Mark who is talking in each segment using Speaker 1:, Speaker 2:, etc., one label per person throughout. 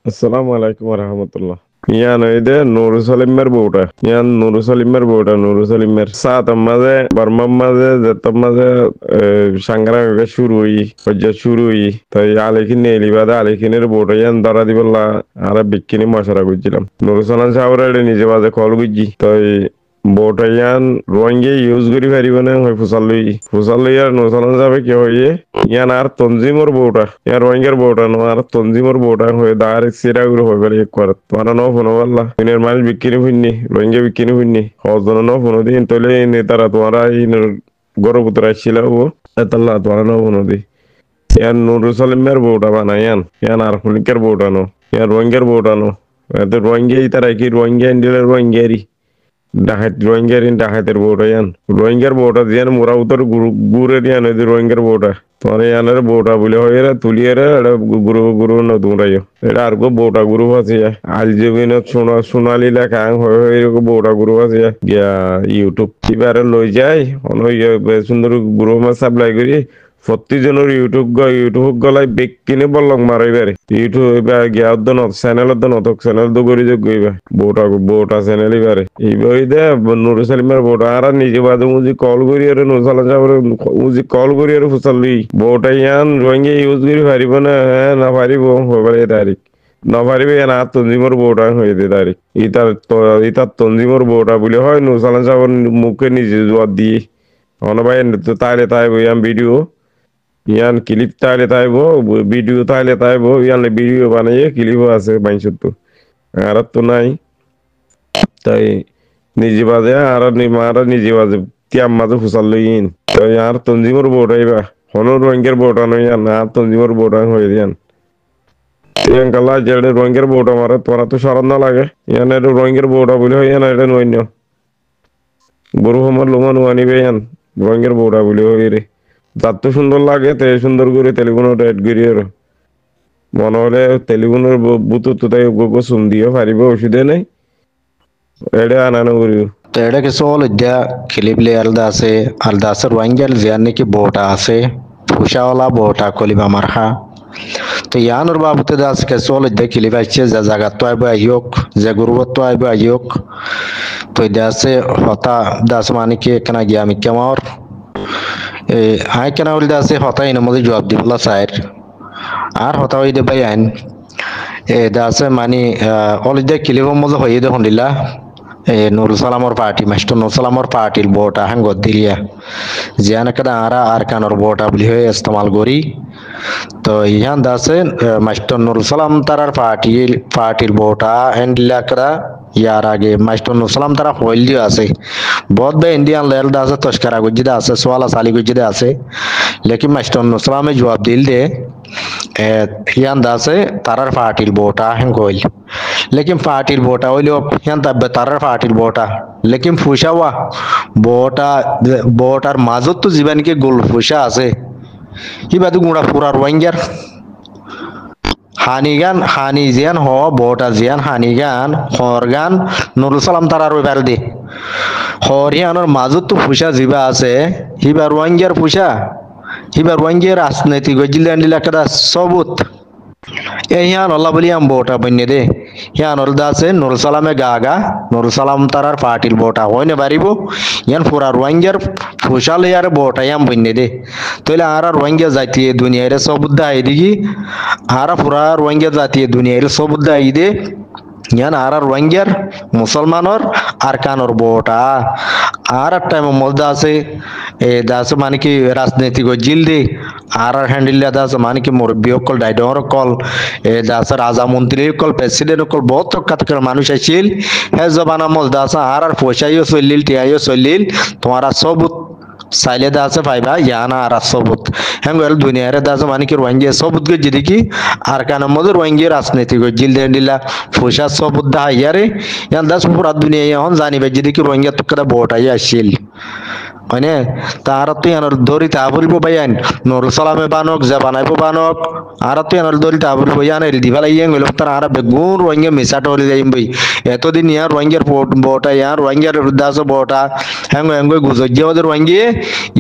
Speaker 1: আসসালামু আলাইকুম রহমতুল্লাহ। ইয়ান এই যে নুরু সলিমের বউটা, ইয়ান নুরু সলিমের বউটা, নুরু সলিমের সাতার মাঝে বর্মার মাঝে যেতার মাঝে সাংগ্রা শুরু হই হজ্জা শুরু হই তাই আলিখিন এলিবাদে আলিখিনের বউটা ইয়ান ধরা দিবল্লা আর বিকিনি মশারা করছিলাম নুরু সালাম সাহরে নিজে বাজে কল গুজি তাই বউটা ইয়ান রোহিঙ্গে ইউজ করি পারিব না হয় ফুসাল লই আর নুরু সালাম যাবে কি হইয়ে ইয়ান আর তনজিমর বউটা ইয়ার রোহিঙ্গার বউটা নো আর তনজিমর বউটা হয়ে দাঁড় সিরা গুলো হয়ে গেলে কর তোমার নো ফোন বললা দিনের মাল বিক্রি হইনি রোহিঙ্গা বিক্রি হইনি হজন নো ফোন দিন তোলে নেতারা তোমারা এই গর্ভপুত্র আসছিল ও এতাল্লা তোমার নো ফোন দি ইয়ান নুরু সালিমের বউটা বানা ইয়ান আর হুলিকের বউটা নো ইয়ান রোহিঙ্গার বউটা নো এত রোহিঙ্গা তারা কি রোহিঙ্গা ইন্ডিয়ার রোহিঙ্গারি ডাকাত ডাকাতের বউটা ইয়ান রোহিঙ্গার বউটা দিয়ান মোরা উত্তর গুড়ে দিয়ান ওই রোহিঙ্গার বউটা তোমার ইয়ানের বউটা বলে হয় এরা তুলিয়ে এটা গুরু গুরু ন তোমরা এটা আর কো বউটা গুরু আছে আল জমিন সোনালি লেখা হয় এরকম বউটা গুরু আছে গিয়া ইউটিউব এবারে লই যায় অনয় সুন্দর গুরু মাছ সাপ্লাই করি প্রতিজনের ইউটিউব গলাই বেগ কিনে বললাম মারাইবারে ইউটিউব এবার গিয়ার দন চ্যানেল তো করি যোগ গইবা বউটা চ্যানেল এবারে এইবার দে নুরু সালিমের বউটা আর নিজে বাদে মুজি কল করি আর নুরু সালাম যাবরে মুজি কল করি আর ফুসালি বউটা ইয়ান রোহিঙ্গা ইউজ করি পারিব না হ্যাঁ না পারিব হবারে তারিখ নপারিবে না তঞ্জিমর বউটা হয়ে দে তারিখ ইতার তঞ্জিমর বউটা বলে হয় নুরু সালাম যাবর মুখে নিজে জোয়ার দিয়ে অনবাই তো তাইলে ইয়ান ভিডিও ইয়ান ক্লিপ তাইলে তাইব ভিডিও তাইলে তাইব ইয়ান ভিডিও বানাইয়ে ক্লিপও আছে বাইশত আর তো নাই তাই নিজে বাজে আর মারা নিজে বাজে তিয়াম মাঝে ফুসাল লইন তাই আর তঞ্জিমর বউটাইবা হনর রঙের বউটা নই আর তঞ্জিমর বউটা হয়ে দিয়ান ইয়ান কালা যেটা রঙের বউটা মারে তোরা তো সরান না লাগে ইয়ান এটা রঙের বউটা বলে হয় ইয়ান এটা নইন্য গরু হমার লোমা নোয়ানিবে ইয়ান রঙের বউটা বলে হয় রে যার তো সুন্দর লাগে তে সুন্দর করে তেলেগুনো এড করি আর মনে হলে তেলেগুনোর বুতুত তো তাই গোগো চুম দিও পারিব ওষুধে নাই এটা আনানো করি
Speaker 2: তো এটা কিছু হল এতিয়া খেলিবলে আলাদা আছে রোহিঙ্গার জিয়ার নাকি বউটা আছে ফুসাওয়ালা বউটা কলিবা মারহা তো ইয়ানোর বাবুতে দাস কিছু হল এতিয়া খেলিবা ইচ্ছে যে জায়গা তো আইব আহিওক যে গুরুবত তো আইব আহিওক তো এটা আছে হতা দাস মানে কি কেনা গিয়া আমি কেমর আই কেনা বলে আছে হতা এর মধ্যে জবাব দিবলা স্যার আর হতা হইতে ভাই আইন দাস মানে অলরেডি খেলিবার মধ্যে হইয়ে দেখুন দিলা নুরুল সালামর পার্টি মাস্টার নুরুল সালামর পার্টির বউটা হাঙ্গত দিলিয়া জিয়ান একটা আরা আর কানর বউটা বলি হয়ে ইস্তেমাল করি তো ইহান দাসে মাস্টার নুরুল সালাম তারার পার্টির বউটা হ্যান্ডিলা করা ইয়ার আগে মাস্টার নুরুল সালাম তারা হইল দিয়ে আছে বহুত বে ইন্ডিয়ান লেল দাসে তস্করা গুজিদে আছে সোয়ালা সালি গুজিদে আছে লেকিন মাস্টার নুরুল সালামে জবাব দিল দে ইয়ান দাসে তারার পার্টির বউটা হ্যাং কইল लेकिन पार्टिल बोटा ओइलो यान तब तारार पार्टिल बोटा लेकिन फुशावा बोटार মাজত তো জীবন के गोल फुशा আছে ই বাদু গুড়া পুরার ওয়াঙ্গার হানি জিয়ান হ বটা জিয়ান হানিগান হরগান নুরুল সালাম তারার ওইবার দে হরিয়ানোর মাজত তো ফুসা জিবা আছে হিবার ওয়াঙ্গার ফুসা হিবার ওয়াঙ্গার রাজনৈতিক গজিলান দিলাকটা সবুত ইয়ান আল্লাহ বলি আম বউটা বন্যে দে ইয়ান অলদা আছে নুরুল সালামে গাগা নুরুল সালাম তারার পার্টির বউটা হইনে বাড়িব ইয়ান পুরা রোহিঙ্গার ফুসাল ইয়ার বউটা ইয়াম বন্যে দে তইলে আর রোহিঙ্গা জাতীয় দুনিয়ার সবুদ্ধা আই দিগি আর পুরা রোহিঙ্গা জাতীয় দুনিয়ার সবুদ্ধা আই দে ইয়ান আর রোহিঙ্গার মুসলমানর আর কানর বউটা আর টাইম মধ্যে আছে দাস মানে কি রাজনৈতিক জিল দে আর হ্যান্ডেল দাস মানে কি মুরব্বী সকল ডাইডর সকল দাস রাজা মন্ত্রী সকল প্রেসিডেন্ট সকল বহুত কাতকার মানুষ আছিল হে জবানা মল দাস আর পয়সাইও চলিল টিয়াইও চলিল তোমারা সব সাইলে দাসে পাইবা ইয়ানা আর সবুত হ্যাঁ দুনিয়ারে দাস মানে কি রোহিঙ্গা সবুত গে জিদিকি আর কানা মধ্যে রোহিঙ্গা রাজনৈতিক জিল দেন দিলা পয়সা সবুত দা ইয়ারে ইয়ান দাস পুরা দুনিয়া এখন জানিবে জিদিকি রোহিঙ্গা তুকরা বটাই আসিল মানে তার তো ইয়ানোর দড়ি তা বলবো ভাইয়ান নুরুল সালামে বানক যা বানাইবো বানক আর তো ইয়ানোর দড়ি তা বলবো ইয়ান এল দিবালাই ইয়ান গেল তার আর বেগুন রোহিঙ্গা মিসাটো হলে যাইম বই এতদিন ইয়ার রোহিঙ্গার বটা ইয়ার রোহিঙ্গার দাস বটা হ্যাঙ্গো হ্যাঙ্গো গুজজ্জে ওদের রোহিঙ্গা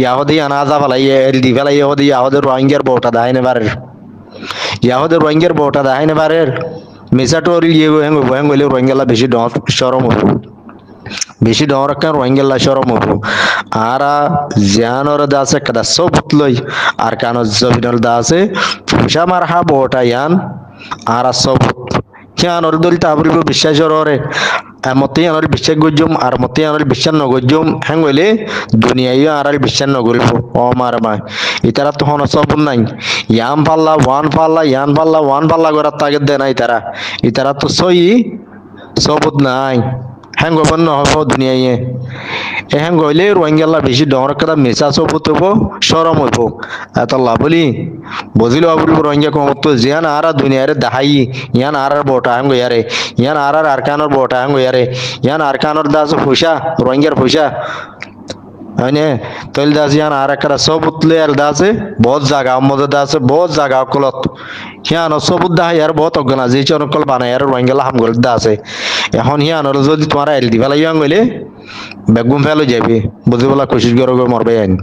Speaker 2: ইয়াহদি আনাজা ফালাই এল দিবালাই ইয়াহদি ইয়াহদের রোহিঙ্গার বটা দাইনে বারের ইয়াহদের রোহিঙ্গার বটা দাইনে বারের মেসাটোরি ইয়ে হেং হইলে রোহিঙ্গালা বেশি ডর সরম হইব বেশি ডর রাখেন রোহিঙ্গালা সরম হইব আর জিয়ানর দাসে কাদা সবুত লই আর কানো জবিনর দাসে ফুসা মার হা বটা ইয়ান আর সবুত কিয়ানর দল তাবরিব বিশ্বাস রে মতে আনার বিশ্বাস গজ্জম আর মতে আনার বিশ্বাস নগজ্জম হেং হইলে দুনিয়ায় আর বিশ্বাস নগরিব ও মার মা ইতারা তখন সব নাই ইয়াম পাল্লা ওয়ান পাল্লা করার তাগের দেয় না ইতারা তো সই সবুত নাই হ্যাং গবন নহব দুনিয়ায় এ হ্যাং গইলে রোহিঙ্গালা বেশি ডর কাদা মেসা সবুত হইব সরম হইব এত লাভলি বুঝিল আবুল রোহিঙ্গা কমত জিয়ান আর দুনিয়ারে দেখাই ইয়ান আর বটা হ্যাং গয়ারে ইয়ান আর আরকানোর বটা হ্যাং গয়ারে ইয়ান আরকানোর দাস পয়সা রোহিঙ্গার পয়সা হয়নে তৈল দাস ইয়ান আর একটা সবুত লেয়ার দাসে বহুত জায়গা মধ্যে দাসে বহুত জায়গা কলত হিয়ান সবুত দা ইয়ার বহুত অজ্ঞানা যে চনকল বানায় আর রোহিঙ্গালা হামগল দাসে এখন হিয়ান যদি তোমার এল দিবা লাগিয়া গইলে বেগুম ফেলে যাবে বুঝিবলা কোশিশ করো মরবে আইন